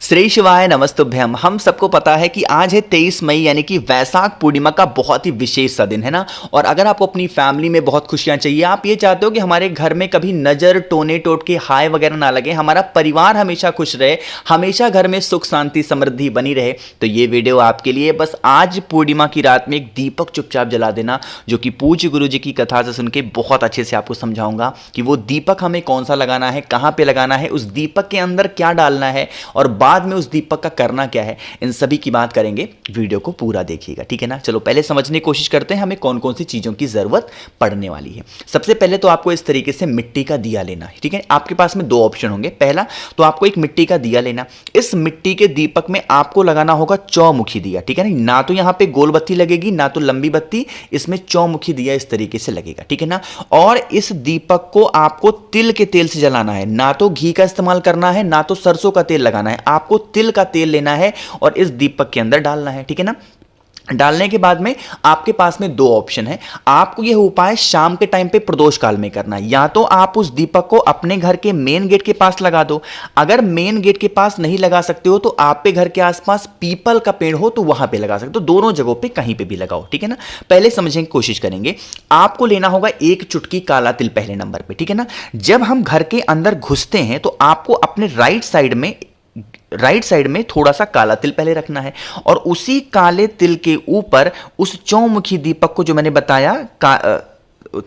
श्री शिवाय नमस्तुभ्यम। हम सबको पता है कि आज है 23 मई यानी कि वैशाख पूर्णिमा का बहुत ही विशेष सा दिन है ना। और अगर आपको अपनी फैमिली में बहुत खुशियां चाहिए, आप ये चाहते हो कि हमारे घर में कभी नजर टोने टोटके हाय वगैरह ना लगे, हमारा परिवार हमेशा खुश रहे, हमेशा घर में सुख शांति समृद्धि बनी रहे, तो ये वीडियो आपके लिए। बस आज पूर्णिमा की रात में एक दीपक चुपचाप जला देना, जो कि पूज्य गुरु जी की कथा से सुन के बहुत अच्छे से आपको समझाऊंगा कि वो दीपक हमें कौन सा लगाना है, कहां पे लगाना है, उस दीपक के अंदर क्या डालना है और बाद में उस दीपक का करना क्या है। इन सभी की बात करेंगे, वीडियो को पूरा देखिएगा, ठीक है ना। चलो पहले समझने की कोशिश करते हैं हमें कौन कौन सी चीजों की जरूरत पड़ने वाली है। सबसे पहले तो आपको इस तरीके से मिट्टी का दिया लेना है, ठीक है। आपके पास में दो ऑप्शन होंगे। पहला तो आपको एक मिट्टी का दिया लेना, इस मिट्टी के दीपक में आपको लगाना होगा चौमुखी दिया, ठीक है ना तो यहां पे गोल बत्ती लगेगी ना तो लंबी बत्ती, इसमें चौमुखी दिया इस तरीके से लगेगा, ठीक है ना। और इस दीपक को आपको तिल के तेल से जलाना है, ना तो घी का इस्तेमाल करना है ना तो सरसों का तेल लगाना है, आपको तिल का तेल लेना है और इस दीपक के अंदर डालना है, ठीक है ना। डालने के बाद में आपके पास में दो ऑप्शन है। आपको यह उपाय शाम के टाइम पे प्रदोष काल में करना है, या तो आप उस दीपक को अपने घर के मेन गेट के पास लगा दो, अगर मेन गेट के पास नहीं लगा सकते हो तो आपके घर के आसपास पीपल का पेड़ हो तो वहां पे लगा सकते हो, दोनों जगहों पे कहीं पे भी लगाओ, ठीक है ना। पहले समझने की कोशिश करेंगे। आपको लेना होगा एक चुटकी काला तिल पहले नंबर पे, ठीक है ना। जब हम घर के अंदर घुसते हैं तो आपको अपने राइट साइड में थोड़ा सा काला तिल पहले रखना है और उसी काले तिल के ऊपर उस चौमुखी दीपक को जो मैंने बताया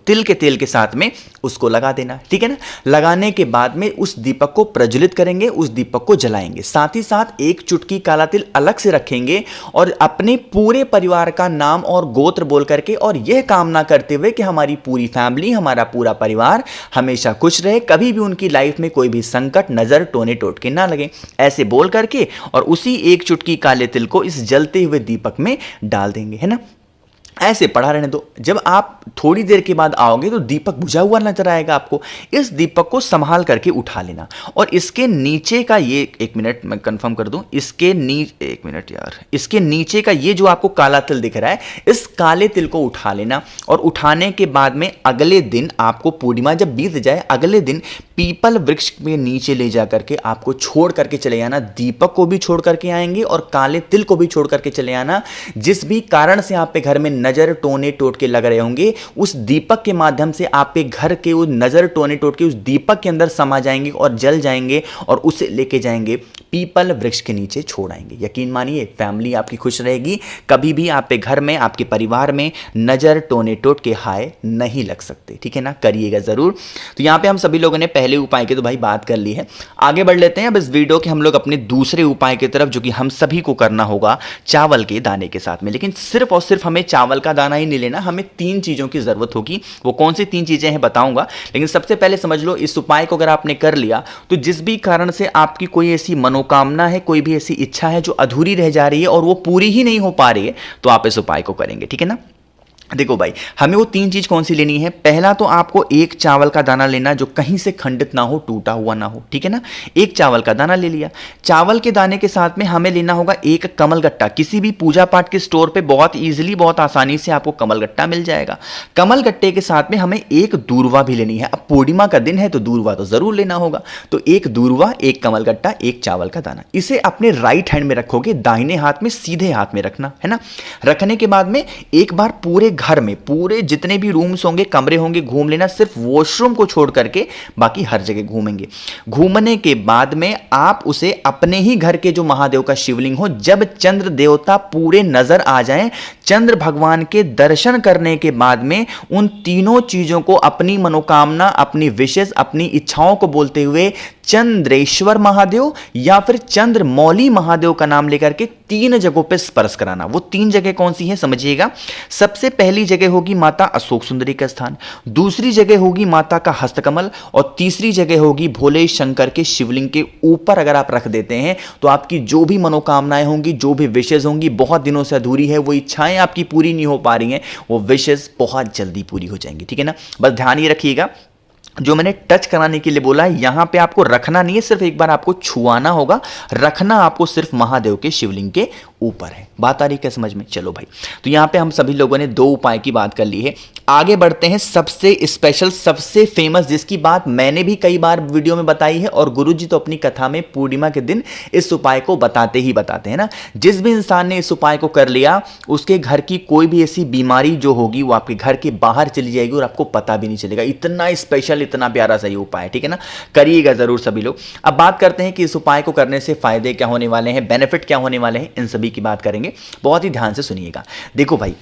तिल के तेल के साथ में उसको लगा देना, ठीक है ना। लगाने के बाद में उस दीपक को प्रज्वलित करेंगे, उस दीपक को जलाएंगे, साथ ही साथ एक चुटकी काला तिल अलग से रखेंगे और अपने पूरे परिवार का नाम और गोत्र बोल करके और यह कामना करते हुए कि हमारी पूरी फैमिली, हमारा पूरा परिवार हमेशा खुश रहे, कभी भी उनकी लाइफ में कोई भी संकट नजर टोने टोटके ना लगे, ऐसे बोल करके और उसी एक चुटकी काले तिल को इस जलते हुए दीपक में डाल देंगे, है ना। ऐसे पड़ा रहने दो। जब आप थोड़ी देर के बाद आओगे तो दीपक बुझा हुआ नजर आएगा आपको। इस दीपक को संभाल करके उठा लेना और इसके नीचे का ये, एक मिनट मैं कंफर्म कर दूं, इसके नीचे, एक मिनट यार, इसके नीचे का ये जो आपको काला तिल दिख रहा है, इस काले तिल को उठा लेना और उठाने के बाद में अगले दिन आपको, पूर्णिमा जब बीत जाए, अगले दिन पीपल वृक्ष में नीचे ले जा करके आपको छोड़ करके चले आना। दीपक को भी छोड़ करके आएंगे और काले तिल को भी छोड़ करके चले आना। जिस भी कारण से आपके घर में नजर टोने टोटके लग रहे होंगे, उस दीपक के माध्यम से आपके घर के उस नजर टोने टोटके उस दीपक के अंदर समा जाएंगे और जल जाएंगे और उसे लेके जाएंगे पीपल वृक्ष के नीचे छोड़ आएंगे। यकीन मानिए फैमिली आपकी खुश रहेगी, कभी भी आपके घर में, आपके परिवार में नजर टोने टोटके हाय नहीं लग सकते, ठीक है ना। करिएगा जरूर। तो यहां पे हम सभी लोगों ने पहले उपाय की तो भाई बात कर ली है, आगे बढ़ लेते हैं अब इस वीडियो के हम लोग अपने दूसरे उपाय की तरफ, जो कि हम सभी को करना होगा चावल के दाने के साथ में। लेकिन सिर्फ और सिर्फ हमें चावल का दाना ही नहीं लेना, हमें तीन चीजों की जरूरत होगी। वो कौन सी तीन चीजें हैं बताऊंगा, लेकिन सबसे पहले समझ लो, इस उपाय को अगर आपने कर लिया तो जिस भी कारण से आपकी कोई ऐसी मनोकामना है, कोई भी ऐसी इच्छा है जो अधूरी रह जा रही है और वो पूरी ही नहीं हो पा रही है, तो आप इस उपाय को करेंगे, ठीक है ना। देखो भाई, हमें वो तीन चीज कौन सी लेनी है। पहला तो आपको एक चावल का दाना लेना जो कहीं से खंडित ना हो, टूटा हुआ ना हो, ठीक है ना। एक चावल का दाना ले लिया। चावल के दाने के साथ में हमें लेना होगा एक कमलगट्टा। किसी भी पूजा पाठ के स्टोर पे बहुत इजीली, बहुत आसानी से आपको कमलगट्टा मिल जाएगा। कमलगट्टे के साथ में हमें एक दूर्वा भी लेनी है। अब पूर्णिमा का दिन है तो दूर्वा तो जरूर लेना होगा, तो एक दूर्वा, एक कमलगट्टा, एक चावल का दाना। इसे अपने राइट हैंड में रखोगे, दाहिने हाथ में, सीधे हाथ में रखना है ना। रखने के बाद में एक बार पूरे घर में, पूरे जितने भी रूम्स होंगे, कमरे होंगे, घूम लेना, सिर्फ वॉशरूम को छोड़ करके बाकी हर जगह घूमेंगे। घूमने के बाद में आप उसे अपने ही घर के जो महादेव का शिवलिंग हो, जब चंद्र देवता पूरे नजर आ जाएं, चंद्र भगवान के दर्शन करने के बाद में उन तीनों चीजों को, अपनी मनोकामना, अपनी विशेष, अपनी इच्छाओं को बोलते हुए चंद्रेश्वर महादेव या फिर चंद्रमौली महादेव का नाम लेकर के तीन जगहों पे स्पर्श कराना। वो तीन जगह कौन सी हैं समझिएगा। सबसे पहली जगह होगी माता अशोक सुंदरी का स्थान, दूसरी जगह होगी माता का हस्तकमल और तीसरी जगह होगी भोले शंकर के शिवलिंग के ऊपर। अगर आप रख देते हैं तो आपकी जो भी मनोकामनाएं होंगी, जो भी विशेष होंगी, बहुत दिनों से अधूरी है, वो इच्छाएं आपकी पूरी नहीं हो पा रही हैं, वो विशेष बहुत जल्दी पूरी हो जाएंगी, ठीक है ना। बस ध्यान ये रखिएगा, जो मैंने टच कराने के लिए बोला है, यहां पे आपको रखना नहीं है, सिर्फ एक बार आपको छुआना होगा। रखना आपको सिर्फ महादेव के शिवलिंग के ऊपर है। बात आ रही क्या समझ में? चलो भाई, तो यहाँ पे हम सभी लोगों ने 2 उपाय की बात कर ली है। आगे बढ़ते हैं सबसे स्पेशल, सबसे फेमस, जिसकी बात मैंने भी कई बार वीडियो में बताई है और गुरुजी तो अपनी कथा में पूर्णिमा के दिन इस उपाय को बताते ही बताते हैं ना। जिस भी इंसान ने इस उपाय को कर लिया, उसके घर की कोई भी ऐसी बीमारी जो होगी वो आपके घर के बाहर चली जाएगी और आपको पता भी नहीं चलेगा। इतना स्पेशल, इतना प्यारा सा ये उपाय है, ठीक है ना। करिएगा जरूर सभी लोग। अब बात करते हैं कि इस उपाय को करने से फायदे क्या होने वाले हैं, बेनिफिट क्या होने वाले हैं, इन सभी की बात करेंगे। बहुत ही ध्यान से सुनिएगा। देखो भाई,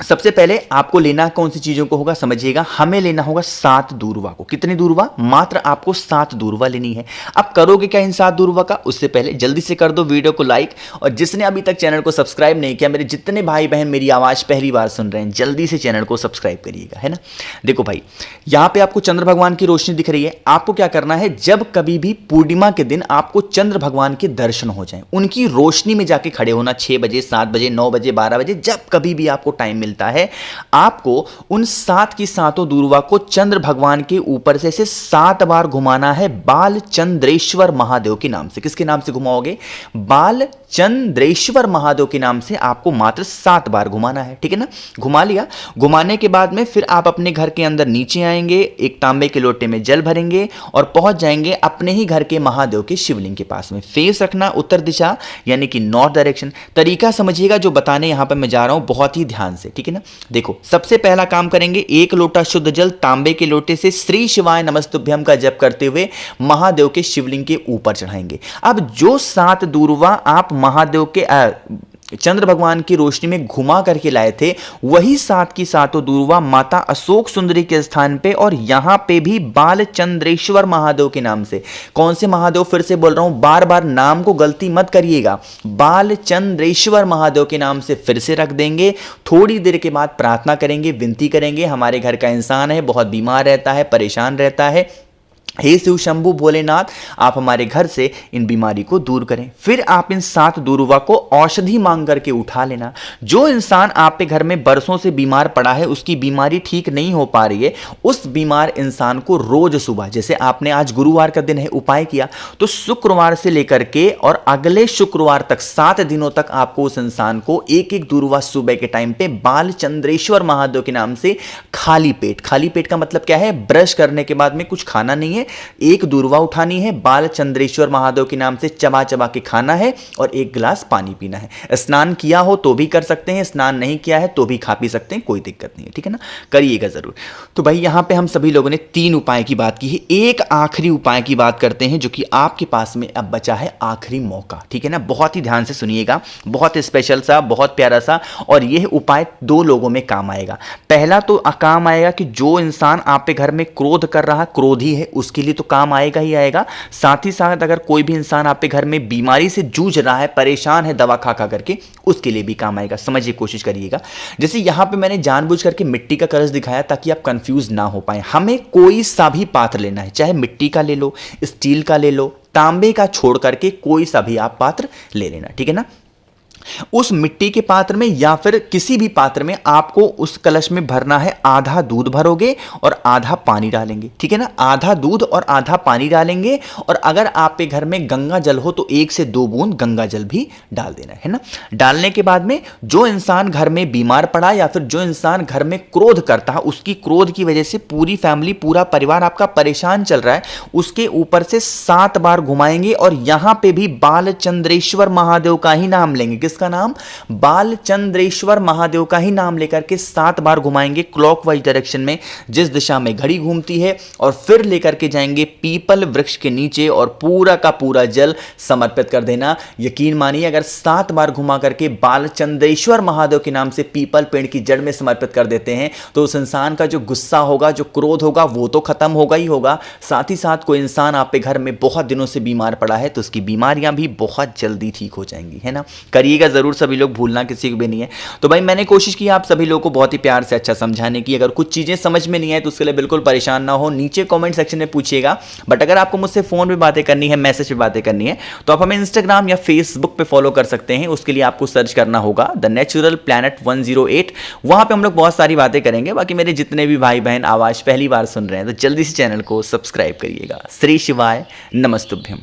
सबसे पहले आपको लेना कौन सी चीजों को होगा समझिएगा। हमें लेना होगा 7 दूर्वा को। कितनी दूर्वा? मात्र आपको 7 दूर्वा लेनी है। अब करोगे क्या इन 7 दूर्वा का? उससे पहले जल्दी से कर दो वीडियो को लाइक, और जिसने अभी तक चैनल को सब्सक्राइब नहीं किया, मेरे जितने भाई बहन मेरी आवाज पहली बार सुन रहे हैं, जल्दी से चैनल को सब्सक्राइब करिएगा, है ना। देखो भाई, यहां पर आपको चंद्र भगवान की रोशनी दिख रही है। आपको क्या करना है, जब कभी भी पूर्णिमा के दिन आपको चंद्र भगवान के दर्शन हो जाए, उनकी रोशनी में जाके खड़े होना। 6 बजे, 7 बजे, 9 बजे, 12 बजे, जब कभी भी आपको टाइम मिलता है, आपको उन 7 की 7 दूर्वा को चंद्र भगवान के ऊपर से 7 बार घुमाना है बाल चंद्रेश्वर महादेव के नाम से। किसके नाम से घुमाओगे? बाल चंद्रेश्वर महादेव के नाम से आपको मात्र 7 बार घुमाना है, ठीक है ना। घुमा लिया। घुमाने के बाद में फिर आप अपने घर के अंदर नीचे आएंगे, एक तांबे के लोटे में जल भरेंगे और पहुंच जाएंगे अपने ही घर के महादेव के शिवलिंग के पास में। फेस रखना उत्तर दिशा, यानी कि नॉर्थ डायरेक्शन। तरीका समझिएगा जो बताने यहां पर मैं जा रहा हूं, बहुत ही ध्यान से, ठीक है ना। देखो, सबसे पहला काम करेंगे, 1 लोटा शुद्ध जल तांबे के लोटे से श्री शिवाय नमस्तुभ्यम का जप करते हुए महादेव के शिवलिंग के ऊपर चढ़ाएंगे। अब जो 7 दूर्वा आप महादेव के चंद्र भगवान की रोशनी में घुमा करके लाए थे, वही 7 की 7 दूर्वा माता अशोक सुंदरी के स्थान पे और यहां पे भी बाल चंद्रेश्वर महादेव के नाम से। कौन से महादेव? फिर से बोल रहा हूं, बार बार नाम को गलती मत करिएगा। बाल चंद्रेश्वर महादेव के नाम से फिर से रख देंगे। थोड़ी देर के बाद प्रार्थना करेंगे, विनती करेंगे, हमारे घर का इंसान है, बहुत बीमार रहता है, परेशान रहता है, हे शिव शंभु भोलेनाथ, आप हमारे घर से इन बीमारी को दूर करें। फिर आप इन 7 दूर्वा को औषधि मांग करके उठा लेना। जो इंसान आप पे घर में बरसों से बीमार पड़ा है, उसकी बीमारी ठीक नहीं हो पा रही है, उस बीमार इंसान को रोज सुबह, जैसे आपने आज गुरुवार का दिन है उपाय किया, तो शुक्रवार से लेकर के और अगले शुक्रवार तक 7 दिनों तक आपको उस इंसान को 1-1 दूर्वा सुबह के टाइम पे बाल चंद्रेश्वर महादेव के नाम से खाली पेट। खाली पेट का मतलब क्या है? ब्रश करने के बाद में कुछ खाना नहीं है, 1 दूर्वा उठानी है, बाल चंद्रेश्वर महादेव के नाम से चबा चबा के खाना है और 1 गिलास पानी पीना है। स्नान किया हो तो भी कर सकते हैं, स्नान नहीं किया है तो भी खा पी सकते हैं, कोई दिक्कत नहीं है, ठीक है ना। करिएगा जरूर। तो भाई यहां पे हम सभी लोगों ने 3 उपाय की बात की है। एक आखिरी उपाय की बात करते हैं जो कि आपके पास में अब बचा है आखिरी मौका, ठीक है ना। बहुत ही ध्यान से सुनिएगा, बहुत स्पेशल सा, बहुत प्यारा सा, और यह उपाय 2 लोगों में काम आएगा। पहला तो काम आएगा कि जो इंसान आप पे घर में क्रोध कर रहा, क्रोधी है, उसके लिए तो काम आएगा ही आएगा। साथ ही साथ अगर कोई भी इंसान आप पे घर में बीमारी से जूझ रहा है, परेशान है दवा खा खा करके, उसके लिए भी काम आएगा। समझिए, कोशिश करिएगा। जैसे यहां पे मैंने जानबूझ करके मिट्टी का कलश दिखाया ताकि आप कंफ्यूज ना हो पाए। हमें कोई सा भी पात्र लेना है, चाहे मिट्टी का ले लो, स्टील का ले लो, तांबे का छोड़ करके कोई सा भी आप पात्र ले लेना, ठीक है ना। उस मिट्टी के पात्र में या फिर किसी भी पात्र में आपको उस कलश में भरना है, आधा दूध भरोगे और आधा पानी डालेंगे, ठीक है ना। आधा दूध और आधा पानी डालेंगे, और अगर आप के घर में गंगा जल हो तो 1 से 2 बूंद गंगा जल भी डाल देना है ना। डालने के बाद में जो इंसान घर में बीमार पड़ा या फिर जो इंसान घर में क्रोध करता है, उसकी क्रोध की वजह से पूरी फैमिली, पूरा परिवार आपका परेशान चल रहा है, उसके ऊपर से 7 बार घुमाएंगे और यहां पे भी बाल चंद्रेश्वर महादेव का ही नाम लेंगे। किसका नाम? बाल चंद्रेश्वर महादेव का ही नाम लेकर के 7 बार घुमाएंगे क्लॉकवाइज डायरेक्शन में, जिस दिशा में घड़ी घूमती है, और फिर लेकर के जाएंगे पीपल वृक्ष के नीचे और पूरा का पूरा जल समर्पित कर देना। यकीन मानिए, अगर 7 बार घुमा करके बाल चंद्रेश्वर महादेव के नाम से पीपल पेड़ की जड़ में समर्पित कर देते हैं, तो उस इंसान का जो गुस्सा होगा, जो क्रोध होगा, वो तो खत्म होगा ही होगा। साथ ही साथ कोई इंसान आप पे घर में बहुत दिनों से बीमार पड़ा है तो उसकी बीमारियां भी बहुत जल्दी ठीक हो जाएंगी, है ना। करिएगा जरूर सभी लोग, भूलना किसी को भी नहीं है। तो भाई मैंने कोशिश की आप सभी लोगों को बहुत ही प्यार से अच्छा समझाने की। अगर कुछ चीजें समझ में नहीं आए तो उसके लिए बिल्कुल परेशान ना हो, नीचे कमेंट सेक्शन में पूछिएगा। बट अगर आपको मुझसे फोन पे बातें करनी है, मैसेज पे बातें करनी है, तो आप हमें इंस्टाग्राम या फेसबुक पे फॉलो कर सकते हैं। उसके लिए आपको सर्च करना होगा द नेचुरल प्लैनेट 108। वहां पे हम लोग बहुत सारी बातें करेंगे। बाकी मेरे जितने भी भाई बहन आवाज पहली बार सुन रहे हैं तो जल्दी से चैनल को सब्सक्राइब करिएगा। श्री शिवाय नमस्तुभ्यम।